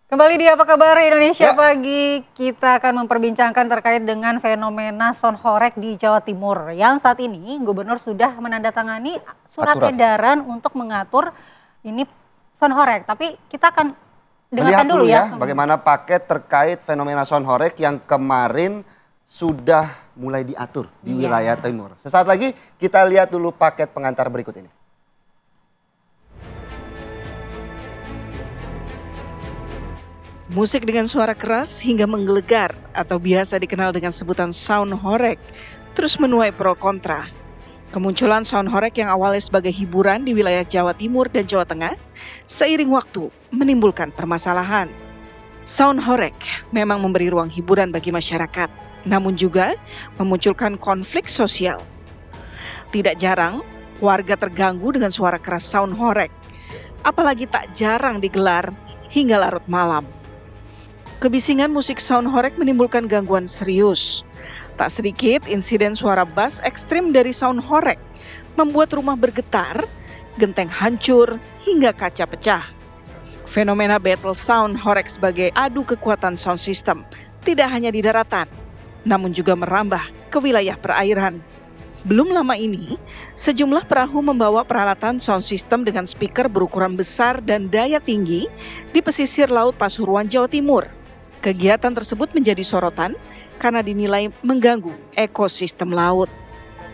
Kembali di Apa Kabar Indonesia Ya, Pagi, kita akan memperbincangkan terkait dengan fenomena sound horeg di Jawa Timur. Yang saat ini Gubernur sudah menandatangani surat aturan. edaran untuk mengatur ini sound horeg. Tapi kita akan dengarkan Melihat dulu dulu ya. ya bagaimana paket terkait fenomena sound horeg yang kemarin sudah mulai diatur di Iya. wilayah timur. Sesaat lagi kita lihat dulu paket pengantar berikut ini. Musik dengan suara keras hingga menggelegar atau biasa dikenal dengan sebutan sound horeg terus menuai pro kontra. Kemunculan sound horeg yang awalnya sebagai hiburan di wilayah Jawa Timur dan Jawa Tengah seiring waktu menimbulkan permasalahan. Sound horeg memang memberi ruang hiburan bagi masyarakat, namun juga memunculkan konflik sosial. Tidak jarang warga terganggu dengan suara keras sound horeg, apalagi tak jarang digelar hingga larut malam. Kebisingan musik sound horeg menimbulkan gangguan serius. Tak sedikit insiden suara bass ekstrim dari sound horeg membuat rumah bergetar, genteng hancur, hingga kaca pecah. Fenomena battle sound horeg sebagai adu kekuatan sound system tidak hanya di daratan, namun juga merambah ke wilayah perairan. Belum lama ini, sejumlah perahu membawa peralatan sound system dengan speaker berukuran besar dan daya tinggi di pesisir Laut Pasuruan, Jawa Timur. Kegiatan tersebut menjadi sorotan karena dinilai mengganggu ekosistem laut.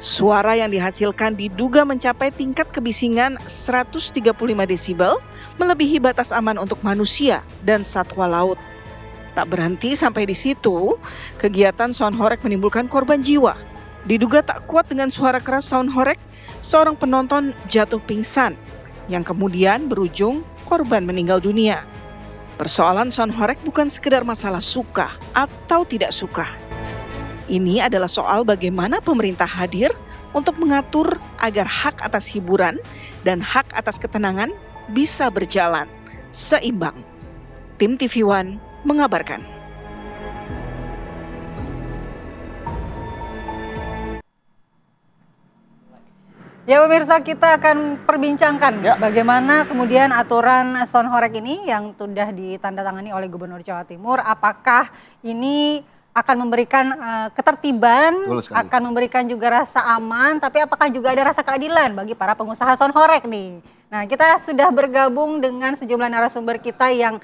Suara yang dihasilkan diduga mencapai tingkat kebisingan 135 desibel, melebihi batas aman untuk manusia dan satwa laut. Tak berhenti sampai di situ, kegiatan sound horeg menimbulkan korban jiwa. Diduga tak kuat dengan suara keras sound horeg, seorang penonton jatuh pingsan, yang kemudian berujung korban meninggal dunia. Persoalan sound horeg bukan sekedar masalah suka atau tidak suka. Ini adalah soal bagaimana pemerintah hadir untuk mengatur agar hak atas hiburan dan hak atas ketenangan bisa berjalan seimbang. Tim TV One mengabarkan. Ya pemirsa, kita akan perbincangkan Ya. bagaimana kemudian aturan sound horeg ini yang sudah ditandatangani oleh Gubernur Jawa Timur. Apakah ini akan memberikan ketertiban, Betul sekali. akan memberikan juga rasa aman, tapi apakah juga ada rasa keadilan bagi para pengusaha sound horeg nih. Nah, kita sudah bergabung dengan sejumlah narasumber kita yang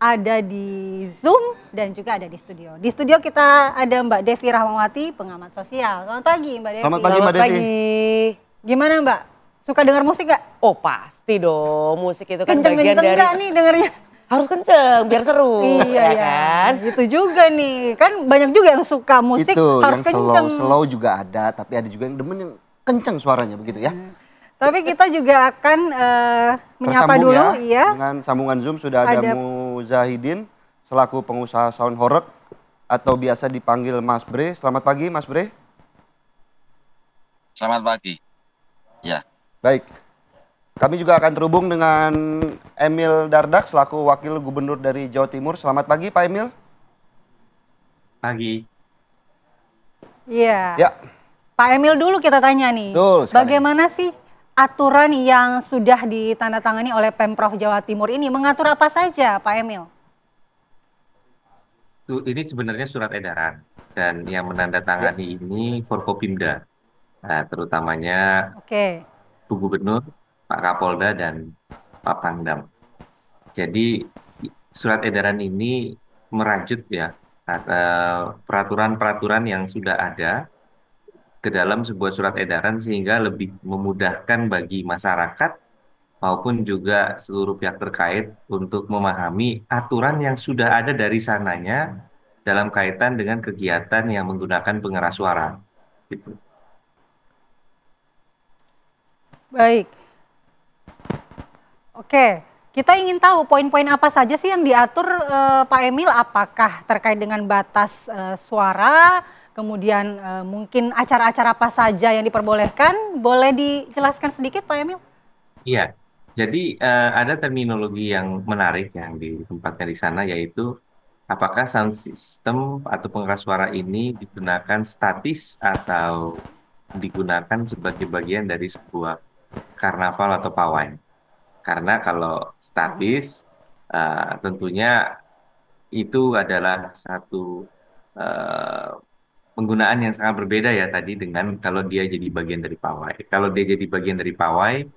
ada di Zoom dan juga ada di studio. Di studio kita ada Mbak Devi Rahmawati, pengamat sosial. Selamat pagi Mbak Devi. Selamat pagi Mbak Devi. Gimana Mbak? Suka dengar musik gak? Oh pasti dong, musik itu kan Kenceng-kenceng bagian dari gak nih dengernya? harus kenceng biar seru, Iya ya, kan? itu juga nih. Kan banyak juga yang suka musik Itu harus yang kenceng. slow juga ada, tapi ada juga yang demen yang kenceng suaranya begitu ya. Tapi kita juga akan menyapa Tersambung dulu, ya iya. dengan sambungan Zoom sudah ada Ada- Muzahidin selaku pengusaha sound horeg atau biasa dipanggil Mas Bre. Selamat pagi Mas Bre. Selamat pagi. Ya, Baik, kami juga akan terhubung dengan Emil Dardak selaku Wakil Gubernur dari Jawa Timur. Selamat pagi Pak Emil. pagi. Iya. Ya, Pak Emil dulu kita tanya nih. Betul sekali. Bagaimana sih aturan yang sudah ditandatangani oleh Pemprov Jawa Timur ini? Mengatur apa saja Pak Emil? Ini sebenarnya surat edaran dan yang menandatangani ini Forkopimda, terutamanya Oke. Bu Gubernur, Pak Kapolda dan Pak Pangdam. Jadi surat edaran ini merajut ya peraturan-peraturan yang sudah ada ke dalam sebuah surat edaran sehingga lebih memudahkan bagi masyarakat maupun juga seluruh pihak terkait untuk memahami aturan yang sudah ada dari sananya dalam kaitan dengan kegiatan yang menggunakan pengeras suara. Gitu. Baik. Oke, kita ingin tahu poin-poin apa saja sih yang diatur Pak Emil, apakah terkait dengan batas suara, kemudian mungkin acara-acara apa saja yang diperbolehkan, boleh dijelaskan sedikit Pak Emil? Iya, jadi ada terminologi yang menarik yang ditempatkan di sana yaitu apakah sound system atau pengeras suara ini digunakan statis atau digunakan sebagai bagian dari sebuah karnaval atau pawai. Karena kalau statis tentunya itu adalah satu eh, penggunaan yang sangat berbeda ya tadi dengan kalau dia jadi bagian dari pawai. Kalau dia jadi bagian dari pawai,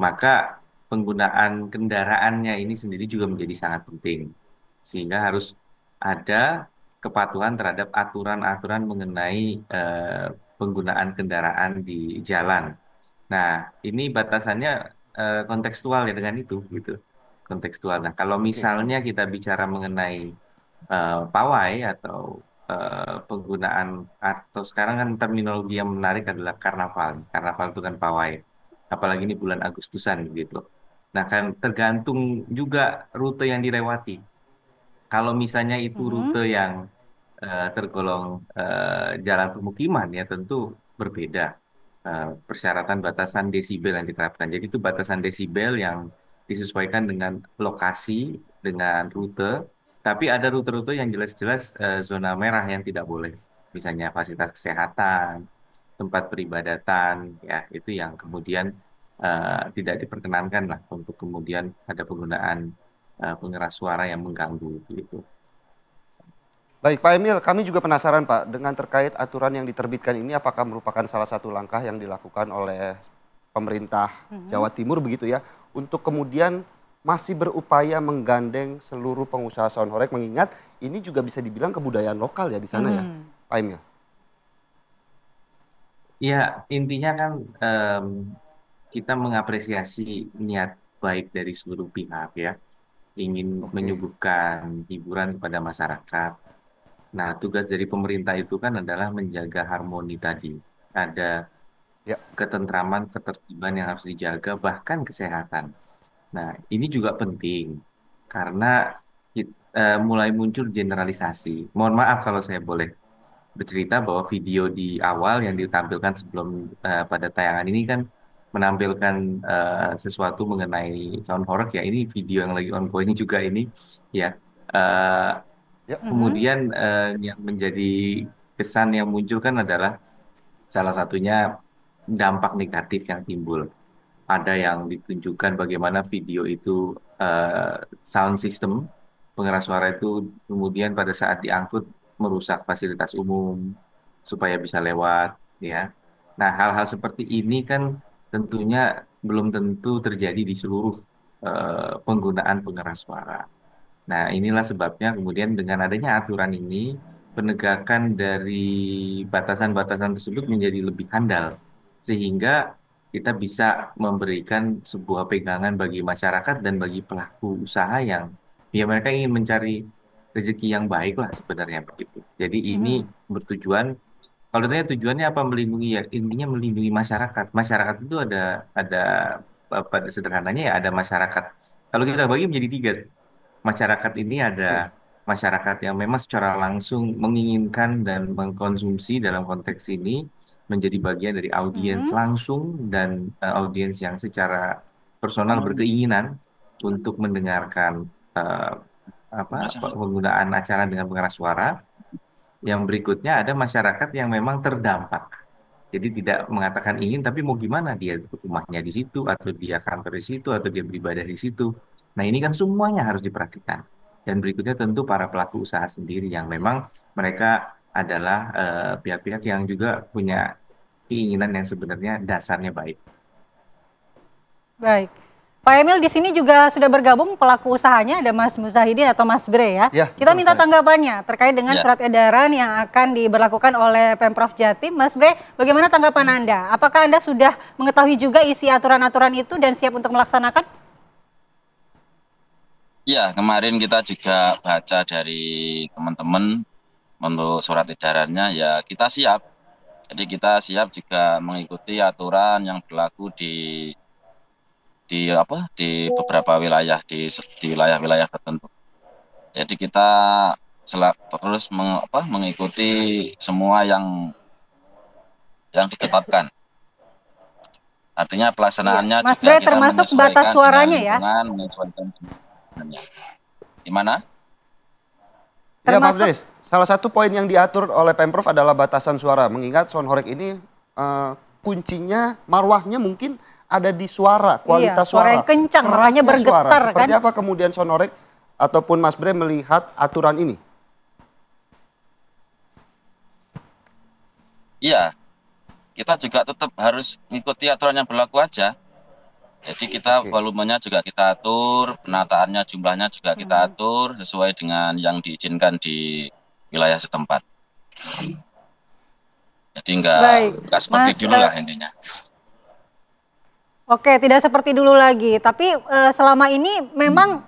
maka penggunaan kendaraannya ini sendiri juga menjadi sangat penting. Sehingga harus ada kepatuhan terhadap aturan-aturan mengenai penggunaan kendaraan di jalan. Nah, ini batasannya kontekstual ya dengan itu gitu. Kontekstual. Nah, kalau Oke. misalnya kita bicara mengenai pawai atau penggunaan atau sekarang kan terminologi yang menarik adalah karnaval. Karnaval itu kan pawai. Apalagi ini bulan Agustusan gitu. Nah, kan tergantung juga rute yang dilewati. Kalau misalnya itu Mhm. rute yang tergolong jalan pemukiman ya tentu berbeda persyaratan batasan desibel yang diterapkan. Jadi itu batasan desibel yang disesuaikan dengan lokasi, dengan rute, tapi ada rute-rute yang jelas-jelas zona merah yang tidak boleh. Misalnya fasilitas kesehatan, tempat peribadatan, ya itu yang kemudian tidak diperkenankan lah untuk kemudian ada penggunaan pengeras suara yang mengganggu gitu. Baik Pak Emil, kami juga penasaran Pak dengan terkait aturan yang diterbitkan ini apakah merupakan salah satu langkah yang dilakukan oleh pemerintah Mhm. Jawa Timur begitu ya untuk kemudian masih berupaya menggandeng seluruh pengusaha sound horeg mengingat ini juga bisa dibilang kebudayaan lokal ya di sana ya Mhm. Pak Emil. Ya, intinya kan kita mengapresiasi niat baik dari seluruh pihak ya, ingin Oke, menyuguhkan hiburan kepada masyarakat. Nah, tugas dari pemerintah itu kan adalah menjaga harmoni tadi. Ada ya ketentraman, ketertiban yang harus dijaga, bahkan kesehatan. Nah, ini juga penting karena mulai muncul generalisasi. Mohon maaf kalau saya boleh bercerita bahwa video di awal yang ditampilkan sebelum pada tayangan ini kan menampilkan sesuatu mengenai sound horror ya ini video yang lagi ongoing juga ini ya. Eh, ya Mhm. Kemudian yang menjadi kesan yang muncul kan adalah salah satunya dampak negatif yang timbul. Ada yang ditunjukkan bagaimana video itu eh, sound system pengeras suara itu kemudian pada saat diangkut merusak fasilitas umum supaya bisa lewat ya. Nah, hal-hal seperti ini kan tentunya belum tentu terjadi di seluruh penggunaan pengeras suara. Nah, inilah sebabnya kemudian dengan adanya aturan ini, penegakan dari batasan-batasan tersebut menjadi lebih handal. Sehingga kita bisa memberikan sebuah pegangan bagi masyarakat dan bagi pelaku usaha yang ya mereka ingin mencari rezeki yang baik lah sebenarnya begitu. Jadi ini Mhm. bertujuan, kalau ditanya tujuannya apa melindungi ya intinya melindungi masyarakat. Masyarakat itu ada pada sederhananya ya ada masyarakat. Kalau kita bagi menjadi tiga, masyarakat ini ada oke. masyarakat yang memang secara langsung menginginkan dan mengkonsumsi dalam konteks ini menjadi bagian dari audiens Mhm. langsung dan audiens yang secara personal berkeinginan untuk mendengarkan eh, penggunaan acara dengan pengeras suara. Yang berikutnya ada masyarakat yang memang terdampak. Jadi tidak mengatakan ingin, tapi mau gimana dia rumahnya di situ, atau dia kantor di situ, atau dia beribadah di situ. Nah ini kan semuanya harus diperhatikan. Dan berikutnya tentu para pelaku usaha sendiri yang memang mereka adalah pihak-pihak yang juga punya keinginan yang sebenarnya dasarnya baik. Baik. Pak Emil di sini juga sudah bergabung pelaku usahanya ada Mas Muzahidin atau Mas Bre ya. Ya Kita betul minta sekali. tanggapannya terkait dengan Ya, surat edaran yang akan diberlakukan oleh Pemprov Jatim. Mas Bre, bagaimana tanggapan Anda? Apakah Anda sudah mengetahui juga isi aturan-aturan itu dan siap untuk melaksanakan? ya, kemarin kita juga baca dari teman-teman untuk surat edarannya, ya kita siap. Jadi kita siap juga mengikuti aturan yang berlaku di beberapa wilayah di wilayah-wilayah tertentu. Jadi kita terus mengikuti semua yang ditetapkan. Artinya Iya, pelaksanaannya Mas juga Bre kita termasuk batas menyesuaikan dengan suaranya ya? lingkungan, menyesuaikan semuanya. Gimana? Ya Pak Termasuk Bres, salah satu poin yang diatur oleh Pemprov adalah batasan suara. Mengingat sound horeg ini kuncinya, marwahnya mungkin ada di suara, iya, kualitas suara suara, yang kencang makanya kerasnya suara. bergetar kan? Seperti apa kemudian sound horeg ataupun Mas Bre melihat aturan ini? Iya, kita juga tetap harus mengikuti aturan yang berlaku aja. Jadi kita Oke. volumenya juga kita atur, penataannya jumlahnya juga kita atur sesuai dengan yang diizinkan di wilayah setempat. Jadi Baik, nggak seperti Mas, dulu lah intinya. Oke, tidak seperti dulu lagi. Tapi selama ini memang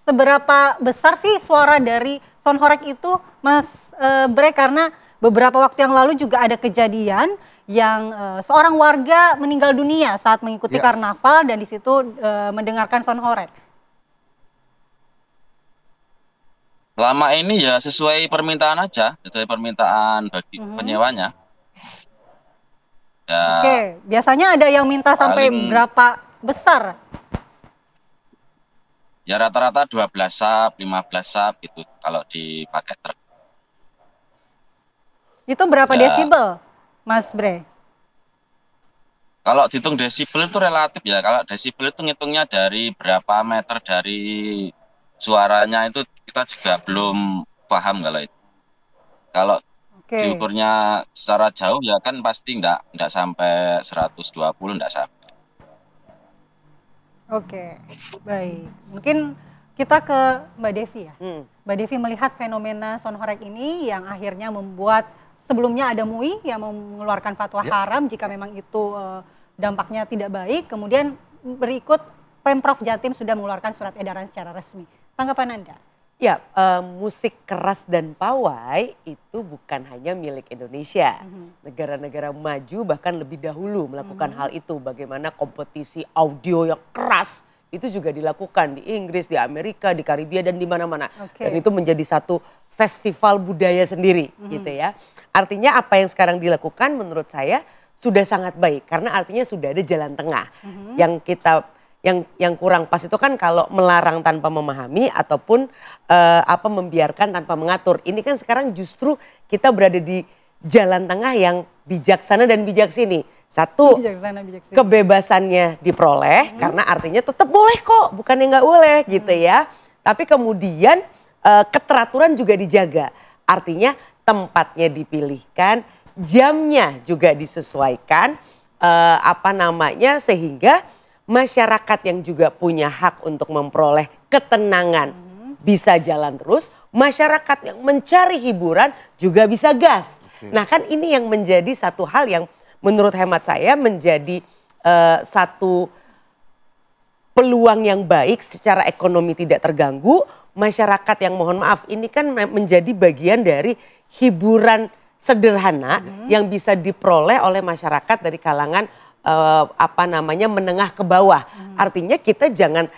seberapa besar sih suara dari sound horeg itu, Mas Bre? Karena beberapa waktu yang lalu juga ada kejadian yang seorang warga meninggal dunia saat mengikuti Ya. karnaval dan di situ mendengarkan sound horeg. Lama ini ya sesuai permintaan aja, sesuai permintaan bagi penyewanya. Ya, Oke, biasanya ada yang minta sampai paling- berapa besar? ya rata-rata 12 sub, 15 sub gitu kalau dipakai truk. Itu berapa Ya. desibel, Mas Bre? Kalau dihitung desibel itu relatif ya. Kalau desibel itu ngitungnya dari berapa meter dari suaranya itu kita juga belum paham kalau itu. Kalau Oke. diukurnya secara jauh ya kan pasti enggak sampai 120, enggak sampai. Oke, baik. Mungkin kita ke Mbak Devi ya. Mbak Devi melihat fenomena sound horeg ini yang akhirnya membuat sebelumnya ada MUI yang mengeluarkan fatwa haram jika memang itu dampaknya tidak baik. Kemudian berikut Pemprov Jatim sudah mengeluarkan surat edaran secara resmi. Tanggapan Anda? Ya, musik keras dan pawai itu bukan hanya milik Indonesia. Negara-negara maju bahkan lebih dahulu melakukan hal itu. Bagaimana kompetisi audio yang keras itu juga dilakukan di Inggris, di Amerika, di Karibia dan di mana-mana. Oke. Dan itu menjadi satu festival budaya sendiri gitu ya. Artinya apa yang sekarang dilakukan menurut saya sudah sangat baik karena artinya sudah ada jalan tengah. Yang kita yang kurang pas itu kan kalau melarang tanpa memahami ataupun membiarkan tanpa mengatur. Ini kan sekarang justru kita berada di jalan tengah yang bijaksana dan bijaksini. Satu, Bijaksana, bijaksana. kebebasannya diperoleh karena artinya tetap boleh kok, bukannya nggak boleh gitu ya. Tapi kemudian keteraturan juga dijaga. Artinya tempatnya dipilihkan, jamnya juga disesuaikan, sehingga masyarakat yang juga punya hak untuk memperoleh ketenangan bisa jalan terus, masyarakat yang mencari hiburan juga bisa gas. Nah kan ini yang menjadi satu hal yang menurut hemat saya menjadi satu peluang yang baik secara ekonomi tidak terganggu. Masyarakat yang mohon maaf ini kan menjadi bagian dari hiburan sederhana yang bisa diperoleh oleh masyarakat dari kalangan menengah ke bawah. Artinya kita jangan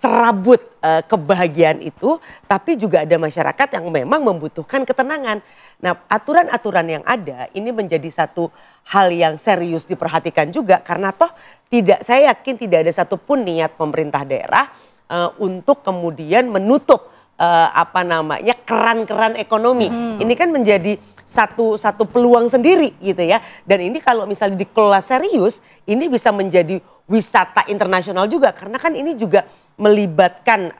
cerabut kebahagiaan itu, tapi juga ada masyarakat yang memang membutuhkan ketenangan. Nah, aturan-aturan yang ada ini menjadi satu hal yang serius diperhatikan juga karena toh saya yakin tidak ada satupun niat pemerintah daerah untuk kemudian menutup keran-keran ekonomi. Ini kan menjadi satu peluang sendiri gitu ya. Dan ini kalau misalnya dikelola serius, ini bisa menjadi wisata internasional juga karena kan ini juga melibatkan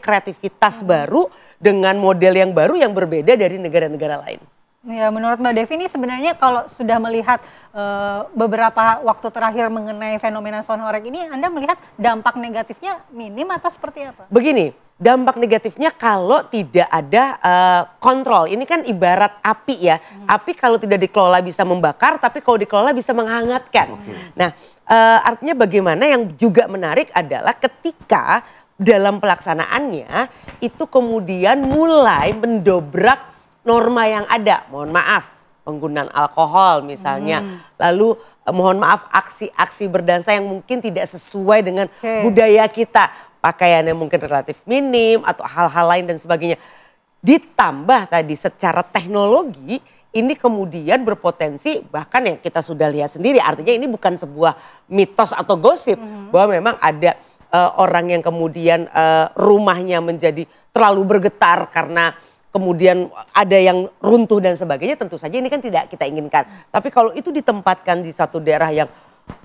kreativitas baru dengan model yang baru yang berbeda dari negara-negara lain. Ya, menurut Mbak Devi ini sebenarnya kalau sudah melihat beberapa waktu terakhir mengenai fenomena sound horeg ini, Anda melihat dampak negatifnya minim atau seperti apa? Begini, dampak negatifnya kalau tidak ada kontrol. Ini kan ibarat api ya. Api kalau tidak dikelola bisa membakar, tapi kalau dikelola bisa menghangatkan. Nah, artinya bagaimana yang juga menarik adalah ketika dalam pelaksanaannya itu kemudian mulai mendobrak norma yang ada. Mohon maaf, penggunaan alkohol misalnya. Lalu mohon maaf aksi-aksi berdansa yang mungkin tidak sesuai dengan budaya kita. Pakaiannya mungkin relatif minim atau hal-hal lain dan sebagainya. Ditambah tadi secara teknologi ini kemudian berpotensi bahkan yang kita sudah lihat sendiri. Artinya ini bukan sebuah mitos atau gosip. Bahwa memang ada orang yang kemudian rumahnya menjadi terlalu bergetar karena kemudian ada yang runtuh dan sebagainya, tentu saja ini kan tidak kita inginkan. Tapi kalau itu ditempatkan di satu daerah yang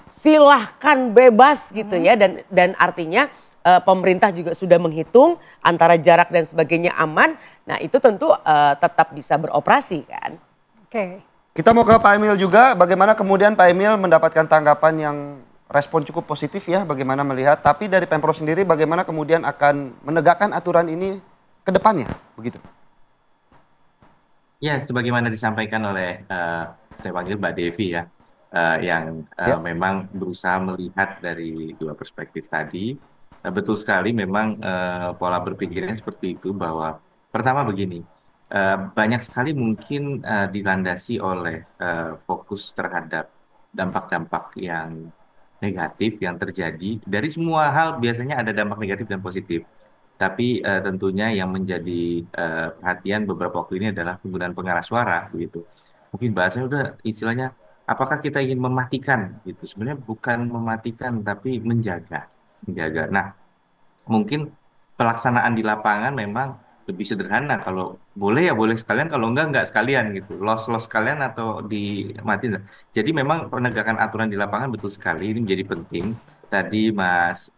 silahkan bebas gitu ya dan artinya pemerintah juga sudah menghitung antara jarak dan sebagainya aman, nah itu tentu tetap bisa beroperasi kan. Oke. Kita mau ke Pak Emil juga, bagaimana kemudian Pak Emil mendapatkan tanggapan yang respon cukup positif ya, bagaimana melihat, tapi dari Pemprov sendiri bagaimana kemudian akan menegakkan aturan ini ke depannya, begitu? Ya, sebagaimana disampaikan oleh saya panggil Mbak Devi ya, yang Ya. memang berusaha melihat dari dua perspektif tadi. Betul sekali, memang pola berpikirnya seperti itu bahwa pertama begini, banyak sekali mungkin dilandasi oleh fokus terhadap dampak-dampak yang negatif yang terjadi. Dari semua hal biasanya ada dampak negatif dan positif. Tapi tentunya yang menjadi perhatian beberapa waktu ini adalah penggunaan pengeras suara gitu. Mungkin bahasanya udah istilahnya apakah kita ingin mematikan gitu. Sebenarnya bukan mematikan tapi menjaga. Menjaga. Nah, mungkin pelaksanaan di lapangan memang lebih sederhana. Kalau boleh ya boleh sekalian, kalau enggak sekalian gitu. Los sekalian atau dimatiin. Jadi memang penegakan aturan di lapangan betul sekali ini menjadi penting. Tadi Mas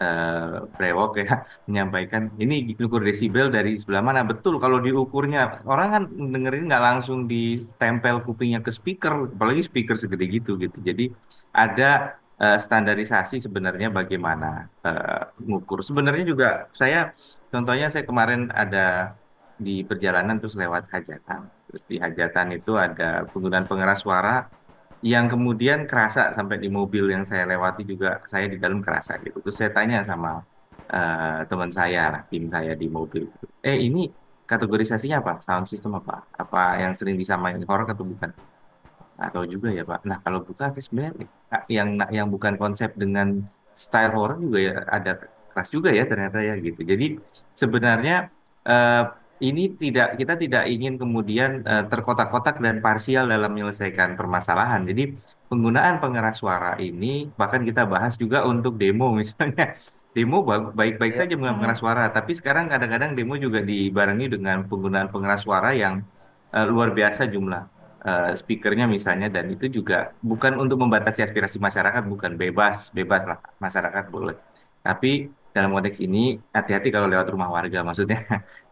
Brewok ya menyampaikan ini ukur desibel dari sebelah mana. Betul, kalau diukurnya orang kan dengerin nggak langsung ditempel kupingnya ke speaker, apalagi speaker segede gitu gitu. Jadi ada standarisasi sebenarnya bagaimana mengukur. Sebenarnya juga contohnya saya kemarin ada di perjalanan terus lewat hajatan. Terus di hajatan itu ada penggunaan pengeras suara yang kemudian kerasa sampai di mobil yang saya lewati juga saya di dalam kerasa gitu. Terus saya tanya sama teman saya, lah, tim saya di mobil. Ini kategorisasinya apa? Sound system apa? Apa yang sering disamain horor atau bukan? Atau juga ya Pak. Nah kalau buka sebenarnya yang bukan konsep dengan style horror juga ya ada keras juga ya ternyata ya gitu. Jadi sebenarnya eh, ini kita tidak ingin kemudian terkotak-kotak dan parsial dalam menyelesaikan permasalahan. Jadi penggunaan pengeras suara ini bahkan kita bahas juga untuk demo misalnya. Demo baik-baik Ya. saja menggunakan pengeras suara, tapi sekarang kadang-kadang demo juga dibarengi dengan penggunaan pengeras suara yang luar biasa jumlah speakernya misalnya, dan itu juga bukan untuk membatasi aspirasi masyarakat, bukan bebas bebas lah masyarakat boleh, tapi dalam konteks ini hati-hati kalau lewat rumah warga maksudnya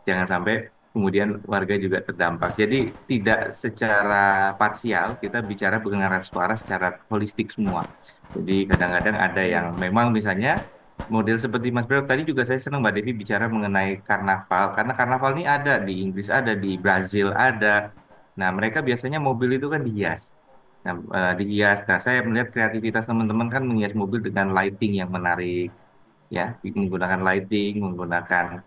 jangan sampai kemudian warga juga terdampak. Jadi tidak secara parsial, kita bicara pengeras suara secara holistik semua. Jadi kadang-kadang ada yang memang misalnya model seperti Mas Bro tadi, juga saya senang Mbak Devi bicara mengenai karnaval, karena karnaval ini ada di Inggris, ada di Brazil, ada. Nah, mereka biasanya mobil itu kan dihias. Nah, dihias. Nah, saya melihat kreativitas teman-teman kan menghias mobil dengan lighting yang menarik, ya, menggunakan lighting, menggunakan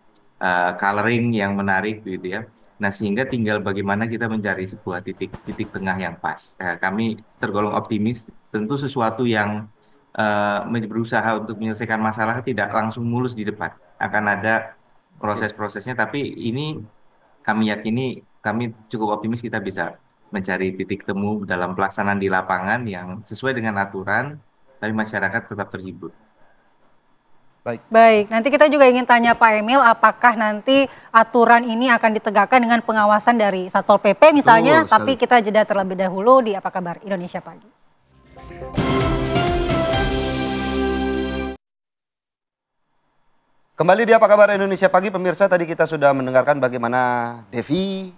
coloring yang menarik, gitu ya. Nah, sehingga tinggal bagaimana kita mencari sebuah titik tengah yang pas. Kami tergolong optimis. Tentu sesuatu yang berusaha untuk menyelesaikan masalah tidak langsung mulus di depan. Akan ada proses-prosesnya, tapi ini kami yakini, kami cukup optimis kita bisa mencari titik temu dalam pelaksanaan di lapangan yang sesuai dengan aturan, tapi masyarakat tetap terhibur. Baik, nanti kita juga ingin tanya Pak Emil, apakah nanti aturan ini akan ditegakkan dengan pengawasan dari Satpol PP misalnya, tapi kita jeda terlebih dahulu di Apa Kabar Indonesia Pagi. Kembali di Apa Kabar Indonesia Pagi, pemirsa, tadi kita sudah mendengarkan bagaimana Devi,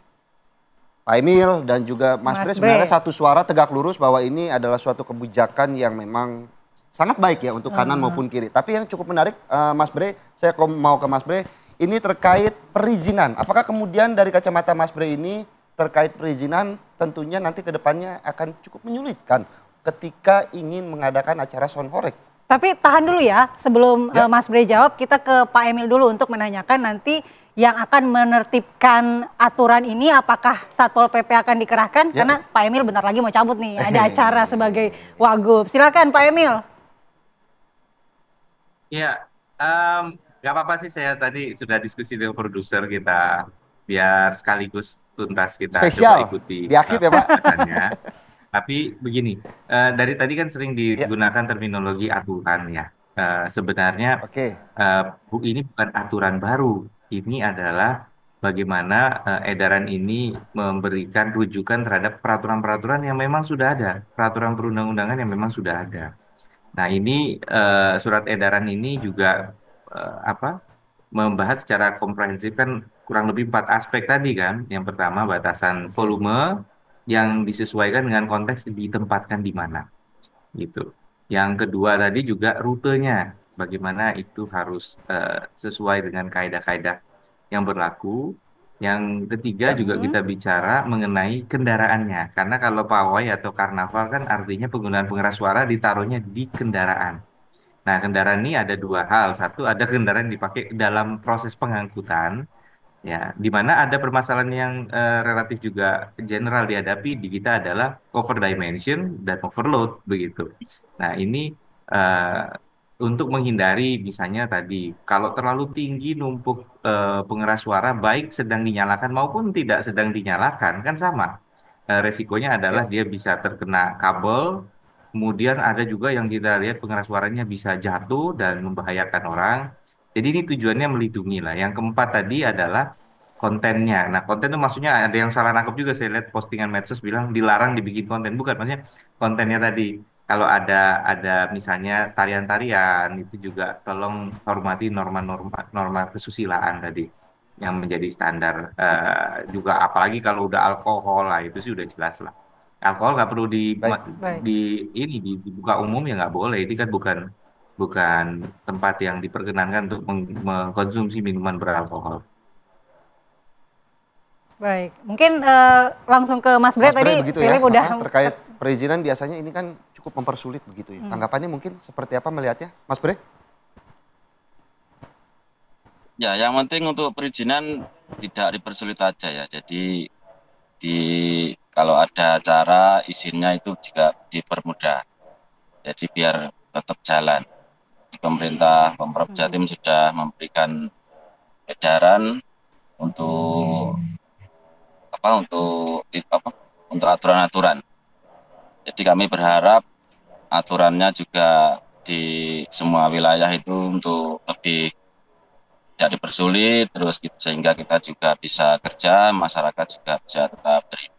Pak Emil, dan juga Mas Bre sebenarnya satu suara tegak lurus bahwa ini adalah suatu kebijakan yang memang sangat baik ya untuk kanan maupun kiri. Tapi yang cukup menarik, Mas Bre, saya mau ke Mas Bre, ini terkait perizinan. Apakah kemudian dari kacamata Mas Bre ini terkait perizinan tentunya nanti ke depannya akan cukup menyulitkan ketika ingin mengadakan acara sound horeg? Tapi tahan dulu ya, sebelum Mas Bre jawab, kita ke Pak Emil dulu untuk menanyakan nanti yang akan menertibkan aturan ini apakah Satpol PP akan dikerahkan? Karena Pak Emil bentar lagi mau cabut nih, ada acara sebagai Wagub. Silakan Pak Emil. Ya, nggak apa-apa sih, saya tadi sudah diskusi dengan produser kita, biar sekaligus tuntas kita spesial coba ikuti diakib ya Pak. Tapi begini, dari tadi kan sering digunakan terminologi aturan ya. Sebenarnya ini bukan aturan baru, ini adalah bagaimana edaran ini memberikan rujukan terhadap peraturan-peraturan yang memang sudah ada, peraturan perundang-undangan yang memang sudah ada. Nah ini surat edaran ini juga apa membahas secara komprehensif kan kurang lebih 4 aspek tadi kan. Yang pertama batasan volume yang disesuaikan dengan konteks ditempatkan di mana gitu. Yang kedua tadi juga rutenya, bagaimana itu harus sesuai dengan kaidah-kaidah yang berlaku. Yang ketiga juga kita bicara mengenai kendaraannya, karena kalau pawai atau karnaval kan artinya penggunaan pengeras suara ditaruhnya di kendaraan. Nah, kendaraan ini ada dua hal. Satu, ada kendaraan yang dipakai dalam proses pengangkutan, ya, di mana ada permasalahan yang relatif juga general dihadapi di kita adalah over dimension dan overload begitu. Nah, ini eh, untuk menghindari misalnya tadi kalau terlalu tinggi numpuk pengeras suara baik sedang dinyalakan maupun tidak sedang dinyalakan kan sama. Resikonya adalah dia bisa terkena kabel. Kemudian ada juga yang kita lihat pengeras suaranya bisa jatuh dan membahayakan orang. Jadi ini tujuannya melindungi lah. Yang keempat tadi adalah kontennya. Nah, konten itu maksudnya ada yang salah nangkep juga. Saya lihat postingan medsos bilang dilarang dibikin konten. Bukan, maksudnya kontennya tadi. Kalau ada misalnya tarian-tarian itu juga tolong hormati norma kesusilaan tadi yang menjadi standar. Juga apalagi kalau udah alkohol lah itu sih udah jelas lah. Alkohol nggak perlu Baik. dibuka umum ya nggak boleh. Ini kan bukan bukan tempat yang diperkenankan untuk mengkonsumsi minuman beralkohol. Baik, mungkin langsung ke Mas Bre Mas Bre, tadi begitu Philip ya, udah terkait perizinan biasanya ini kan cukup mempersulit begitu ya. Tanggapannya mungkin seperti apa melihatnya, Mas Bre? Ya, yang penting untuk perizinan tidak dipersulit aja ya. Jadi kalau ada acara izinnya itu juga dipermudah. Jadi biar tetap jalan. Pemerintah Pemprov Jatim sudah memberikan edaran untuk untuk aturan-aturan. Jadi kami berharap aturannya juga di semua wilayah itu untuk lebih tidak dipersulit, terus sehingga kita juga bisa kerja, masyarakat juga bisa tetap terima.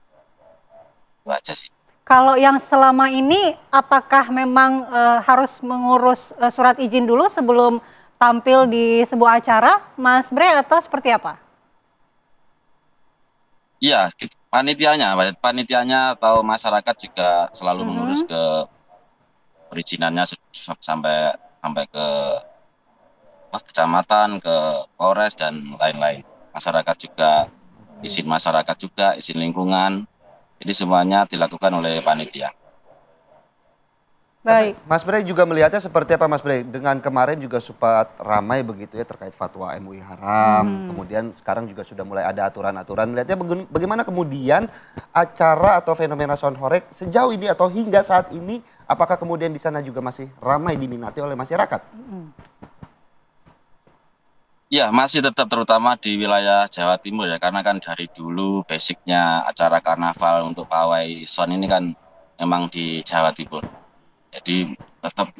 Itu aja sih. kalau yang selama ini apakah memang harus mengurus surat izin dulu sebelum tampil di sebuah acara, Mas Bre, atau seperti apa? Iya, panitianya atau masyarakat juga selalu mengurus ke perizinannya sampai ke kecamatan, ke Polres dan lain-lain. Masyarakat juga, izin lingkungan. Jadi semuanya dilakukan oleh panitia. Baik. Mas Bre juga melihatnya seperti apa, Mas Bre? Dengan kemarin juga sempat ramai begitu ya terkait fatwa MUI haram. Kemudian sekarang juga sudah mulai ada aturan-aturan. Melihatnya bagaimana kemudian acara atau fenomena sound horeg sejauh ini atau hingga saat ini, apakah kemudian di sana juga masih ramai diminati oleh masyarakat? Iya, masih tetap terutama di wilayah Jawa Timur ya, karena kan dari dulu basicnya acara karnaval untuk pawai sound ini kan memang di Jawa Timur. Jadi tetap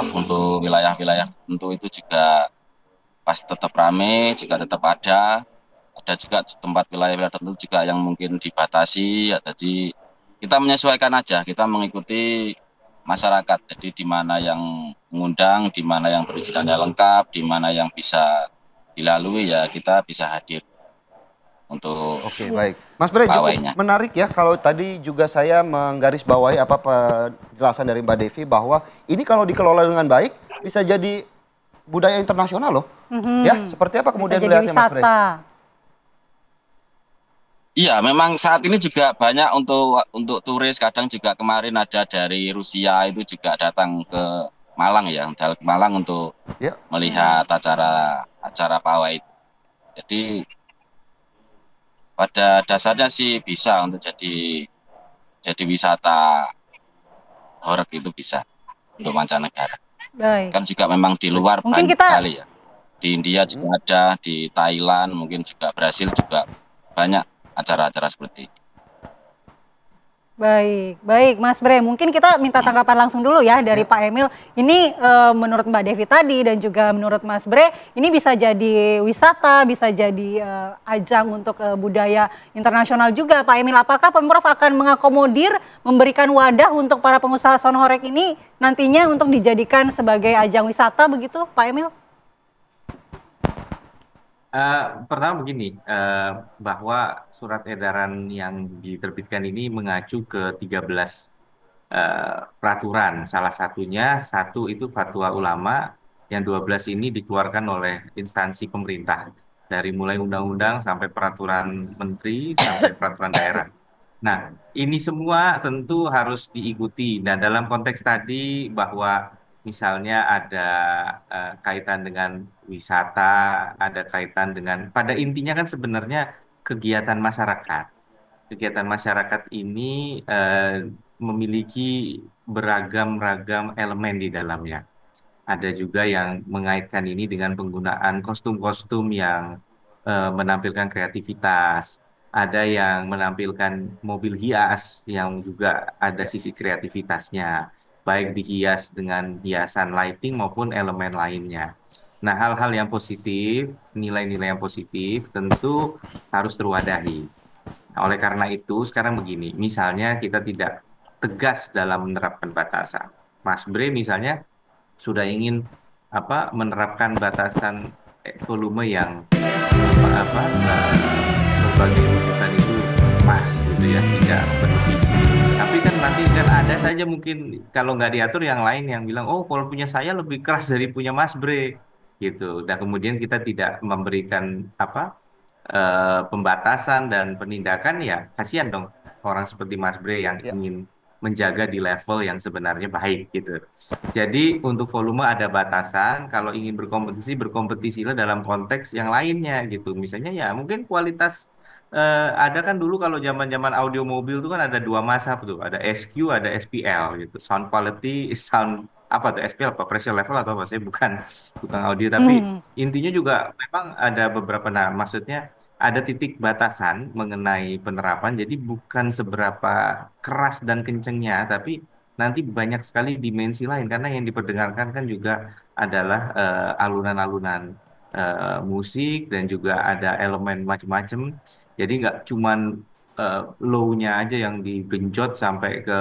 untuk wilayah-wilayah tentu itu juga pas tetap rame, juga tetap ada. Ada juga tempat wilayah-wilayah tertentu juga yang mungkin dibatasi. Jadi kita menyesuaikan aja, kita mengikuti masyarakat. Jadi di mana yang mengundang, di mana yang perizinannya lengkap, di mana yang bisa dilalui ya kita bisa hadir untuk Oke, baik. Mas Bre, cukup menarik ya kalau tadi juga saya menggarisbawahi apa penjelasan dari Mbak Devi bahwa ini kalau dikelola dengan baik bisa jadi budaya internasional loh. Ya, seperti apa kemudian melihatnya Mas Bre? Iya, memang saat ini juga banyak untuk turis. Kadang juga kemarin ada dari Rusia itu juga datang ke Malang ya, ke Malang untuk melihat acara pawai. Jadi pada dasarnya sih bisa untuk jadi wisata horeg itu bisa untuk mancanegara. Baik. Kan juga memang di luar mungkin banyak sekali ya. Di India juga ada, di Thailand, mungkin juga Brasil juga banyak acara-acara seperti ini. Baik, baik Mas Bre. Mungkin kita minta tanggapan langsung dulu ya dari Pak Emil. Ini menurut Mbak Devi tadi dan juga menurut Mas Bre, ini bisa jadi wisata, bisa jadi ajang untuk budaya internasional juga. Pak Emil, apakah Pemprov akan mengakomodir, memberikan wadah untuk para pengusaha sound horeg ini nantinya untuk dijadikan sebagai ajang wisata begitu, Pak Emil? Pertama begini, bahwa surat edaran yang diterbitkan ini mengacu ke 13 peraturan. Salah satunya, satu itu fatwa ulama, yang 12 ini dikeluarkan oleh instansi pemerintah. Dari mulai undang-undang sampai peraturan menteri, sampai peraturan daerah. Nah, ini semua tentu harus diikuti. Nah, dalam konteks tadi bahwa misalnya ada kaitan dengan wisata, ada kaitan dengan, pada intinya kan sebenarnya kegiatan masyarakat. Kegiatan masyarakat ini memiliki beragam-ragam elemen di dalamnya. Ada juga yang mengaitkan ini dengan penggunaan kostum-kostum yang menampilkan kreativitas. Ada yang menampilkan mobil hias yang juga ada sisi kreativitasnya, baik dihias dengan hiasan lighting maupun elemen lainnya. Nah, hal-hal yang positif, nilai-nilai yang positif tentu harus terwadahi. Nah, oleh karena itu, sekarang begini, misalnya kita tidak tegas dalam menerapkan batasan. Mas Bre misalnya sudah ingin menerapkan batasan volume yang berbagai rujukan itu pas gitu ya, tidak berlebih. Tapi kan nanti kan ada saja mungkin kalau nggak diatur yang lain yang bilang, oh kalau punya saya lebih keras dari punya Mas Bre gitu. Dan kemudian kita tidak memberikan pembatasan dan penindakan, ya kasihan dong orang seperti Mas Bre yang ingin menjaga di level yang sebenarnya baik gitu. Jadi untuk volume ada batasan, kalau ingin berkompetisi, berkompetisilah dalam konteks yang lainnya gitu. Misalnya ya mungkin kualitas, ada kan dulu kalau zaman-zaman audio mobil itu kan ada dua mazhab tuh, ada SQ, ada SPL gitu. Sound quality, sound apa tuh SPL apa pressure level atau apa, saya bukan audio, tapi intinya juga memang ada beberapa, nah maksudnya ada titik batasan mengenai penerapan, jadi bukan seberapa keras dan kencengnya, tapi nanti banyak sekali dimensi lain, karena yang diperdengarkan kan juga adalah alunan-alunan musik dan juga ada elemen macam-macam, jadi nggak cuman low-nya aja yang digenjot sampai ke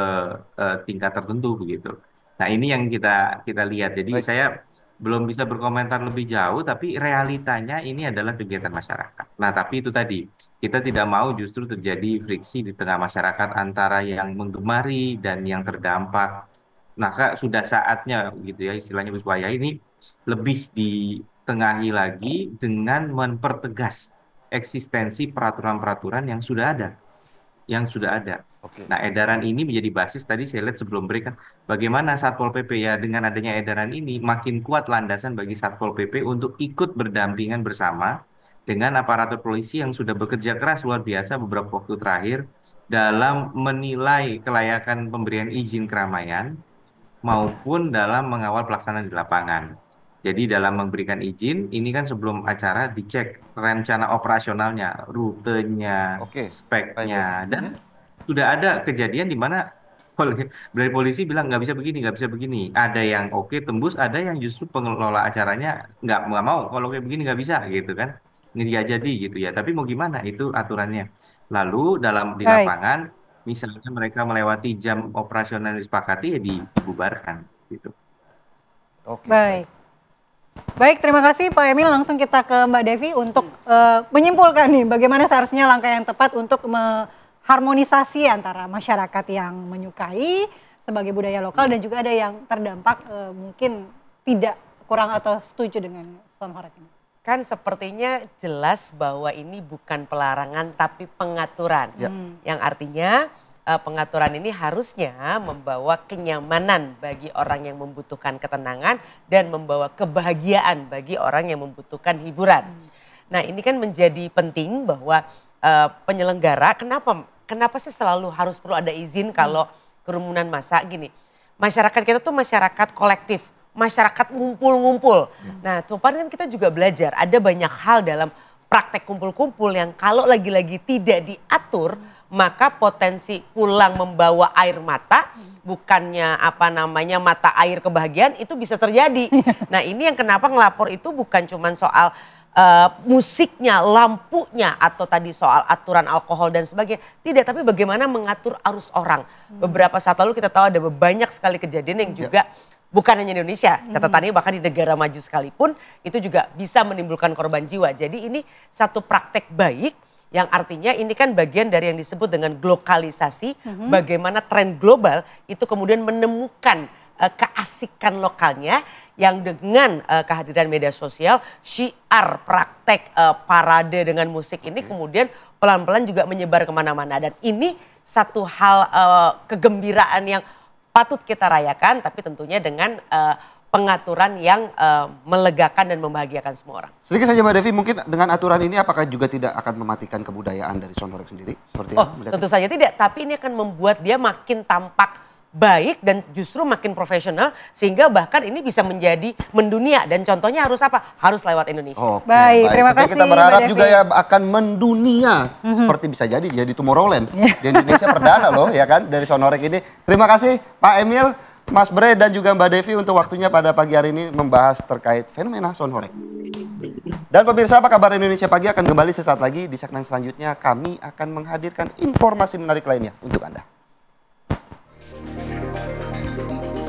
tingkat tertentu begitu. Nah ini yang kita lihat, jadi Baik. saya belum bisa berkomentar lebih jauh, tapi realitanya ini adalah kegiatan masyarakat. Nah, tapi itu tadi, kita tidak mau justru terjadi friksi di tengah masyarakat antara yang menggemari dan yang terdampak. Maka sudah saatnya gitu ya, istilahnya supaya ini lebih ditengahi lagi dengan mempertegas eksistensi peraturan-peraturan yang sudah ada. Oke. Nah, edaran ini menjadi basis, tadi saya lihat sebelum break kan, bagaimana Satpol PP ya dengan adanya edaran ini makin kuat landasan bagi Satpol PP untuk ikut berdampingan bersama dengan aparatur polisi yang sudah bekerja keras luar biasa beberapa waktu terakhir dalam menilai kelayakan pemberian izin keramaian maupun dalam mengawal pelaksanaan di lapangan. Jadi dalam memberikan izin, ini kan sebelum acara dicek rencana operasionalnya, rutenya, Oke. speknya, dan sudah ada kejadian di mana dari polisi bilang nggak bisa begini, nggak bisa begini. Ada yang oke tembus, ada yang justru pengelola acaranya nggak mau, kalau kayak begini nggak bisa gitu kan, nggak jadi gitu ya. Tapi mau gimana, itu aturannya. Lalu di Baik. lapangan, misalnya mereka melewati jam operasional yang disepakati ya dibubarkan gitu. Oke. Baik. Baik, terima kasih Pak Emil. Langsung kita ke Mbak Devi untuk menyimpulkan nih bagaimana seharusnya langkah yang tepat untuk harmonisasi antara masyarakat yang menyukai sebagai budaya lokal dan juga ada yang terdampak mungkin tidak kurang atau setuju dengan sound horeg ini. Kan sepertinya jelas bahwa ini bukan pelarangan tapi pengaturan. Yang artinya pengaturan ini harusnya membawa kenyamanan bagi orang yang membutuhkan ketenangan dan membawa kebahagiaan bagi orang yang membutuhkan hiburan. Nah ini kan menjadi penting bahwa penyelenggara, kenapa sih selalu harus perlu ada izin kalau kerumunan massa gini. Masyarakat kita tuh masyarakat kolektif, masyarakat ngumpul-ngumpul. Nah kemarin kan kita juga belajar ada banyak hal dalam praktek kumpul-kumpul yang kalau lagi-lagi tidak diatur maka potensi pulang membawa air mata, bukannya mata air kebahagiaan, itu bisa terjadi. Nah ini yang kenapa ngelapor itu bukan cuma soal musiknya, lampunya, atau tadi soal aturan alkohol dan sebagainya. Tidak, tapi bagaimana mengatur arus orang. Beberapa saat lalu kita tahu ada banyak sekali kejadian yang juga bukan hanya di Indonesia, catatannya bahkan di negara maju sekalipun itu juga bisa menimbulkan korban jiwa. Jadi ini satu praktek baik yang artinya ini kan bagian dari yang disebut dengan globalisasi, bagaimana tren global itu kemudian menemukan keasikan lokalnya yang dengan kehadiran media sosial, syiar praktek parade dengan musik ini kemudian pelan-pelan juga menyebar kemana-mana. Dan ini satu hal kegembiraan yang patut kita rayakan, tapi tentunya dengan pengaturan yang melegakan dan membahagiakan semua orang. Sedikit saja Mbak Devi, mungkin dengan aturan ini apakah juga tidak akan mematikan kebudayaan dari Sound Horeg sendiri? Seperti Tentu saja tidak, tapi ini akan membuat dia makin tampak baik dan justru makin profesional sehingga bahkan ini bisa menjadi mendunia. Dan contohnya harus apa? Harus lewat Indonesia. Baik, terima kasih kita berharap Mbak juga Devi. ya akan mendunia. Seperti bisa jadi Tomorrowland. Di Indonesia perdana loh ya kan dari Sound Horeg ini. Terima kasih Pak Emil, Mas Bre dan juga Mbak Devi untuk waktunya pada pagi hari ini membahas terkait fenomena Sound Horeg. Dan pemirsa, apa kabar Indonesia Pagi akan kembali sesaat lagi. Di segmen selanjutnya kami akan menghadirkan informasi menarik lainnya untuk Anda.